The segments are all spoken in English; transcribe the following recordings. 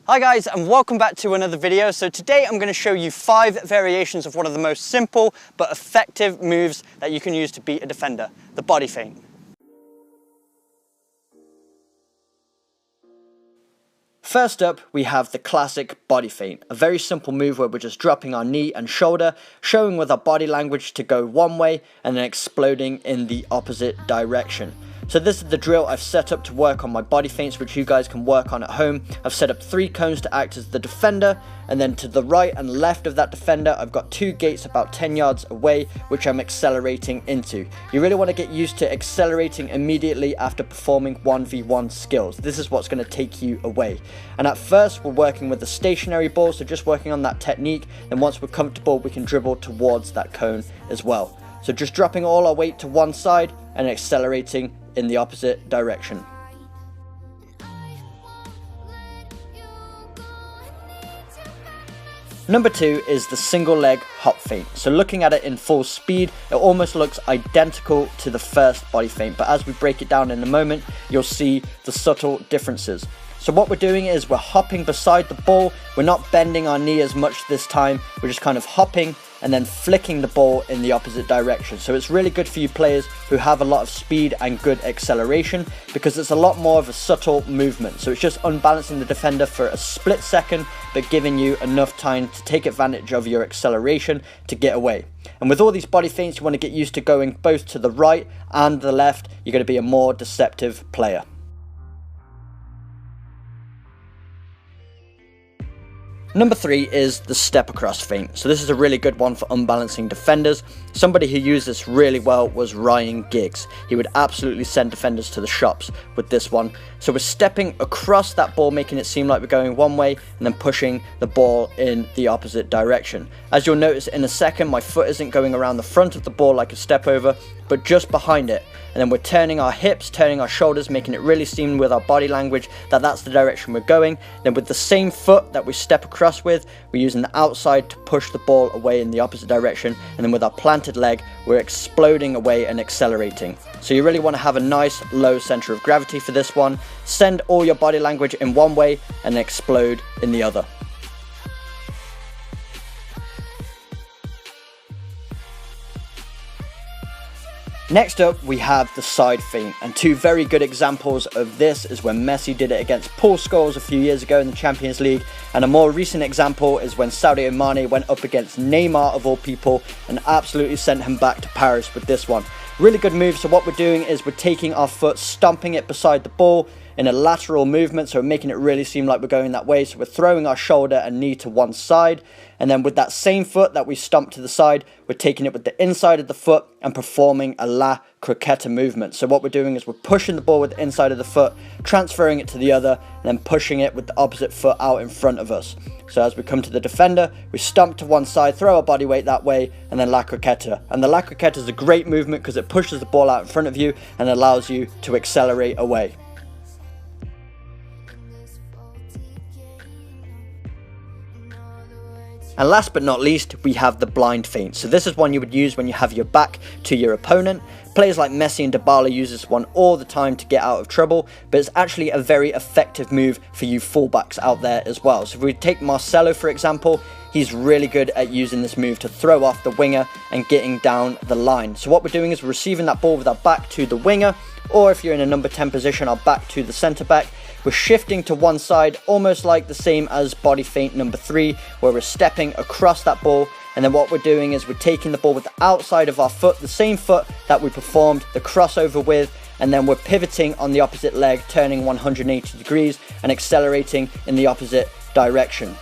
Hi guys, and welcome back to another video. So today I'm going to show you 5 variations of one of the most simple but effective moves that you can use to beat a defender, the body feint. First up, we have the classic body feint, a very simple move where we're just dropping our knee and shoulder, showing with our body language to go one way and then exploding in the opposite direction. So this is the drill I've set up to work on my body feints, which you guys can work on at home. I've set up 3 cones to act as the defender, and then to the right and left of that defender, I've got 2 gates about 10 yards away, which I'm accelerating into. You really want to get used to accelerating immediately after performing 1v1 skills. This is what's going to take you away. And at first, we're working with the stationary ball, so just working on that technique. And once we're comfortable, we can dribble towards that cone as well. So just dropping all our weight to one side and accelerating in the opposite direction. Number 2 is the single leg hop feint. So looking at it in full speed, it almost looks identical to the first body feint, but as we break it down in a moment, you'll see the subtle differences. So what we're doing is we're hopping beside the ball. We're not bending our knee as much this time. We're just kind of hopping and then flicking the ball in the opposite direction. So it's really good for you players who have a lot of speed and good acceleration, because it's a lot more of a subtle movement. So it's just unbalancing the defender for a split second, but giving you enough time to take advantage of your acceleration to get away. And with all these body feints, you want to get used to going both to the right and the left. You're going to be a more deceptive player. Number 3 is the step across feint. So this is a really good one for unbalancing defenders. Somebody who used this really well was Ryan Giggs. He would absolutely send defenders to the shops with this one. So we're stepping across that ball, making it seem like we're going one way and then pushing the ball in the opposite direction. As you'll notice in a second, my foot isn't going around the front of the ball like a step over, but just behind it. And then we're turning our hips, turning our shoulders, making it really seem with our body language that that's the direction we're going. Then with the same foot that we step across with, we're using the outside to push the ball away in the opposite direction. And then with our planted leg, we're exploding away and accelerating. So you really want to have a nice low center of gravity for this one. Send all your body language in one way and explode in the other. Next up, we have the side feint, and 2 very good examples of this is when Messi did it against Paul Scholes a few years ago in the Champions League, and a more recent example is when Sadio Mane went up against Neymar of all people and absolutely sent him back to Paris with this one. Really good move. So what we're doing is we're taking our foot, stomping it beside the ball in a lateral movement, so we're making it really seem like we're going that way. So we're throwing our shoulder and knee to one side, and then with that same foot that we stomp to the side, we're taking it with the inside of the foot and performing a la croqueta movement. So what we're doing is we're pushing the ball with the inside of the foot, transferring it to the other, and then pushing it with the opposite foot out in front of us. So as we come to the defender, we stomp to one side, throw our body weight that way, and then la croqueta. And the la croqueta is a great movement because it pushes the ball out in front of you and allows you to accelerate away. And last but not least, we have the blind feint. So this is one you would use when you have your back to your opponent. Players like Messi and Dybala use this one all the time to get out of trouble, but it's actually a very effective move for you fullbacks out there as well. So if we take Marcelo, for example, he's really good at using this move to throw off the winger and getting down the line. So what we're doing is we're receiving that ball with our back to the winger, or if you're in a number 10 position, our back to the centre back. We're shifting to one side, almost like the same as body feint number 3, where we're stepping across that ball. And then what we're doing is we're taking the ball with the outside of our foot, the same foot that we performed the crossover with, and then we're pivoting on the opposite leg, turning 180 degrees and accelerating in the opposite direction.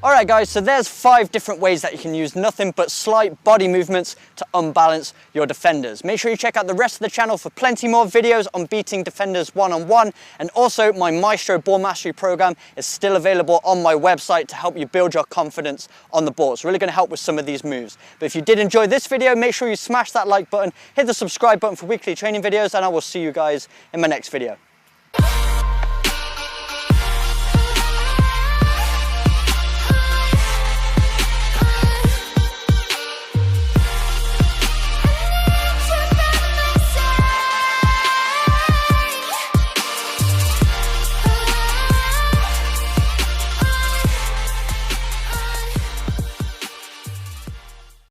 Alright guys, so there's 5 different ways that you can use nothing but slight body movements to unbalance your defenders. Make sure you check out the rest of the channel for plenty more videos on beating defenders one-on-one, and also my Maestro Ball Mastery program is still available on my website to help you build your confidence on the ball. It's really going to help with some of these moves. But if you did enjoy this video, make sure you smash that like button, hit the subscribe button for weekly training videos, and I will see you guys in my next video.